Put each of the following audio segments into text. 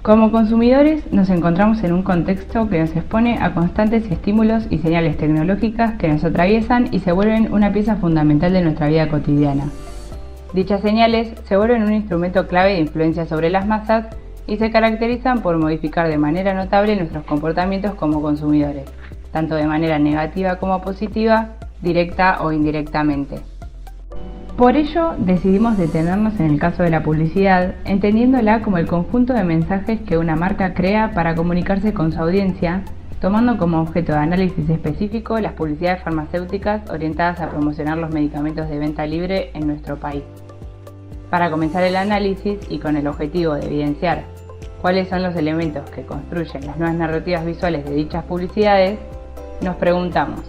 Como consumidores nos encontramos en un contexto que nos expone a constantes estímulos y señales tecnológicas que nos atraviesan y se vuelven una pieza fundamental de nuestra vida cotidiana. Dichas señales se vuelven un instrumento clave de influencia sobre las masas y se caracterizan por modificar de manera notable nuestros comportamientos como consumidores, tanto de manera negativa como positiva, directa o indirectamente. Por ello, decidimos detenernos en el caso de la publicidad, entendiéndola como el conjunto de mensajes que una marca crea para comunicarse con su audiencia, tomando como objeto de análisis específico las publicidades farmacéuticas orientadas a promocionar los medicamentos de venta libre en nuestro país. Para comenzar el análisis y con el objetivo de evidenciar cuáles son los elementos que construyen las nuevas narrativas visuales de dichas publicidades, nos preguntamos: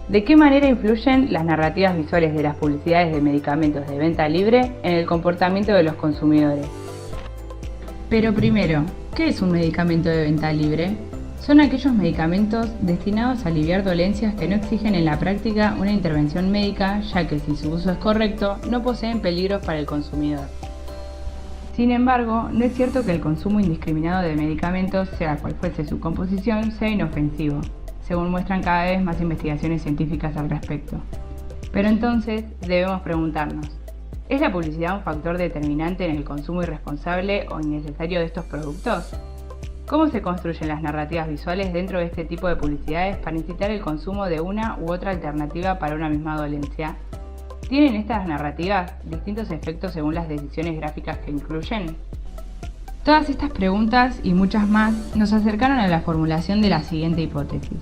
¿de qué manera influyen las narrativas visuales de las publicidades de medicamentos de venta libre en el comportamiento de los consumidores? Pero primero, ¿qué es un medicamento de venta libre? Son aquellos medicamentos destinados a aliviar dolencias que no exigen en la práctica una intervención médica, ya que si su uso es correcto, no poseen peligros para el consumidor. Sin embargo, no es cierto que el consumo indiscriminado de medicamentos, sea cual fuese su composición, sea inofensivo, según muestran cada vez más investigaciones científicas al respecto. Pero entonces debemos preguntarnos: ¿es la publicidad un factor determinante en el consumo irresponsable o innecesario de estos productos? ¿Cómo se construyen las narrativas visuales dentro de este tipo de publicidades para incitar el consumo de una u otra alternativa para una misma dolencia? ¿Tienen estas narrativas distintos efectos según las decisiones gráficas que incluyen? Todas estas preguntas y muchas más nos acercaron a la formulación de la siguiente hipótesis.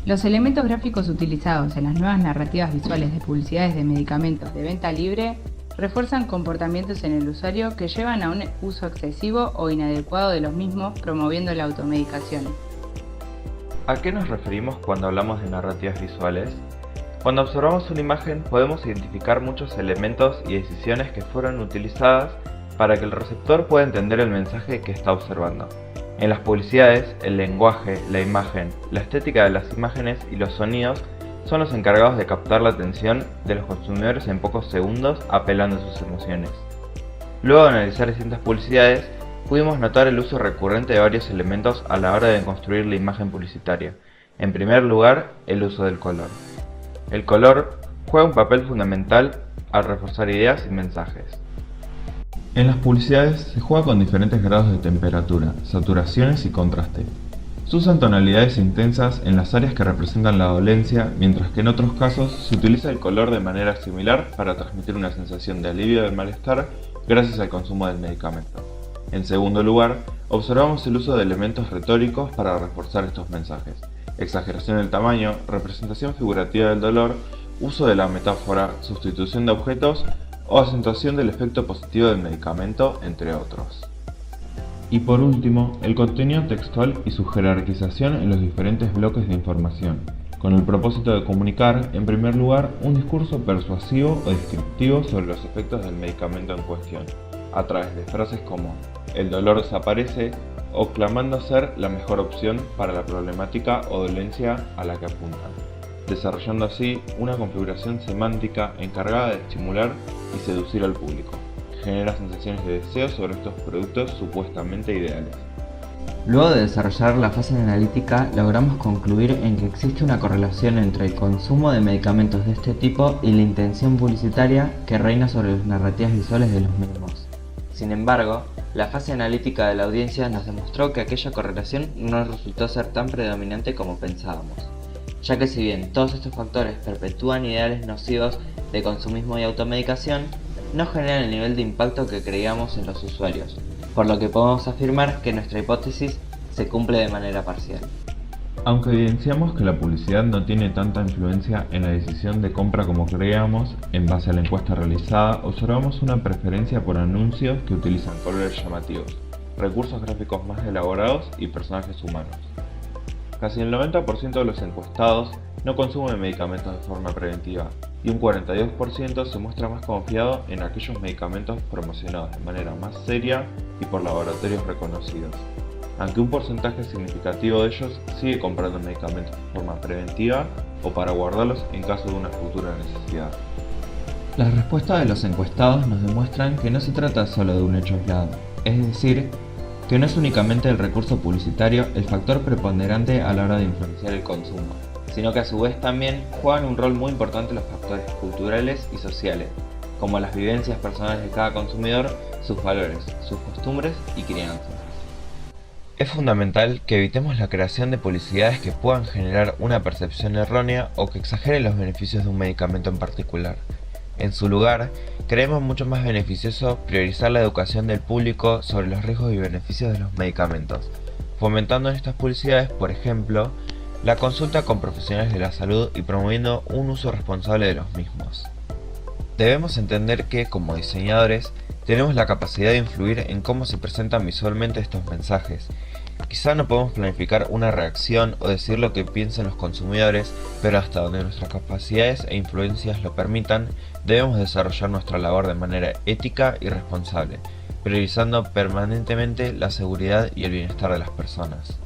Los elementos gráficos utilizados en las nuevas narrativas visuales de publicidades de medicamentos de venta libre refuerzan comportamientos en el usuario que llevan a un uso excesivo o inadecuado de los mismos, promoviendo la automedicación. ¿A qué nos referimos cuando hablamos de narrativas visuales? Cuando observamos una imagen podemos identificar muchos elementos y decisiones que fueron utilizadas para que el receptor pueda entender el mensaje que está observando. En las publicidades, el lenguaje, la imagen, la estética de las imágenes y los sonidos son los encargados de captar la atención de los consumidores en pocos segundos, apelando a sus emociones. Luego de analizar distintas publicidades, pudimos notar el uso recurrente de varios elementos a la hora de construir la imagen publicitaria. En primer lugar, el uso del color. El color juega un papel fundamental al reforzar ideas y mensajes. En las publicidades se juega con diferentes grados de temperatura, saturaciones y contraste. Se usan tonalidades intensas en las áreas que representan la dolencia, mientras que en otros casos se utiliza el color de manera similar para transmitir una sensación de alivio del malestar gracias al consumo del medicamento. En segundo lugar, observamos el uso de elementos retóricos para reforzar estos mensajes: exageración del tamaño, representación figurativa del dolor, uso de la metáfora, sustitución de objetos o acentuación del efecto positivo del medicamento, entre otros. Y por último, el contenido textual y su jerarquización en los diferentes bloques de información, con el propósito de comunicar, en primer lugar, un discurso persuasivo o descriptivo sobre los efectos del medicamento en cuestión, a través de frases como "el dolor desaparece" o clamando ser la mejor opción para la problemática o dolencia a la que apuntan, desarrollando así una configuración semántica encargada de estimular y seducir al público, que genera sensaciones de deseo sobre estos productos supuestamente ideales. Luego de desarrollar la fase analítica, logramos concluir en que existe una correlación entre el consumo de medicamentos de este tipo y la intención publicitaria que reina sobre las narrativas visuales de los mismos. Sin embargo, la fase analítica de la audiencia nos demostró que aquella correlación no resultó ser tan predominante como pensábamos, ya que si bien todos estos factores perpetúan ideales nocivos de consumismo y automedicación, no generan el nivel de impacto que creíamos en los usuarios, por lo que podemos afirmar que nuestra hipótesis se cumple de manera parcial. Aunque evidenciamos que la publicidad no tiene tanta influencia en la decisión de compra como creíamos, en base a la encuesta realizada, observamos una preferencia por anuncios que utilizan colores llamativos, recursos gráficos más elaborados y personajes humanos. Casi el 90% de los encuestados no consumen medicamentos de forma preventiva y un 42% se muestra más confiado en aquellos medicamentos promocionados de manera más seria y por laboratorios reconocidos, aunque un porcentaje significativo de ellos sigue comprando medicamentos de forma preventiva o para guardarlos en caso de una futura necesidad. Las respuestas de los encuestados nos demuestran que no se trata solo de un hecho aislado, es decir, que no es únicamente el recurso publicitario el factor preponderante a la hora de influenciar el consumo, sino que a su vez también juegan un rol muy importante los factores culturales y sociales, como las vivencias personales de cada consumidor, sus valores, sus costumbres y crianzas. Es fundamental que evitemos la creación de publicidades que puedan generar una percepción errónea o que exageren los beneficios de un medicamento en particular. En su lugar, creemos mucho más beneficioso priorizar la educación del público sobre los riesgos y beneficios de los medicamentos, fomentando en estas publicidades, por ejemplo, la consulta con profesionales de la salud y promoviendo un uso responsable de los mismos. Debemos entender que, como diseñadores, tenemos la capacidad de influir en cómo se presentan visualmente estos mensajes. Quizá no podemos planificar una reacción o decir lo que piensan los consumidores, pero hasta donde nuestras capacidades e influencias lo permitan, debemos desarrollar nuestra labor de manera ética y responsable, priorizando permanentemente la seguridad y el bienestar de las personas.